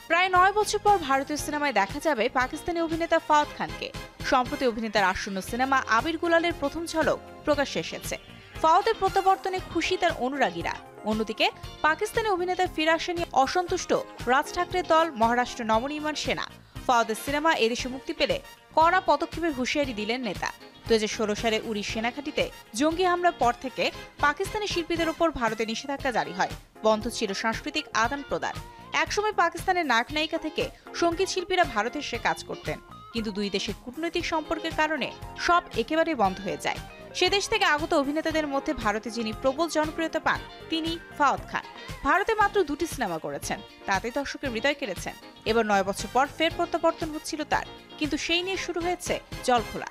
প্রায় ৯ বছর পর ভারতীয় সিনেমায় দেখা যাবে পাকিস্তানি অভিনেতা ফাওয়াদ খানকে। সম্প্রতি অভিনেতার আসন্ন সিনেমা আবির গুলালের প্রথম ঝলক প্রকাশ্যে এসেছে। ফাওয়াদের প্রত্যাবর্তনে খুশি তার অনুরাগীরা। অন্যদিকে পাকিস্তানি অভিনেতা ফিরে আসা নিয়ে অসন্তুষ্ট রাজ ঠাকরের দল মহারাষ্ট্র নবনির্মাণ সেনা। ফাওয়াদের সিনেমা এদেশে মুক্তি পেলে কড়া পদক্ষেপের হুঁশিয়ারি দিলেন নেতা। 2016 সালে উরি সেনাঘাঁটিতে জঙ্গি হামলার পর থেকে পাকিস্তানি শিল্পীদের ওপর ভারতে নিষেধাজ্ঞা জারি হয়। বন্ধ ছিল সাংস্কৃতিক আদান প্রদান। একসময় পাকিস্তানের নায়ক নায়িকা থেকে সঙ্গীত শিল্পীরা ভারতে এসে কাজ করতেন, কিন্তু দুই দেশের কূটনৈতিক সম্পর্কের কারণে সব একেবারেই বন্ধ হয়ে যায়। সে দেশ থেকে আগত অভিনেতাদের মধ্যে ভারতে যিনি প্রবল জনপ্রিয়তা পান তিনি ফাওয়াদ খান। ভারতে মাত্র 2টি সিনেমা করেছেন, তাতে দর্শকের হৃদয় কেড়েছেন। এবার 9 বছর পর ফের প্রত্যাবর্তন হচ্ছিল তার, কিন্তু সেই নিয়ে শুরু হয়েছে জলখোলা।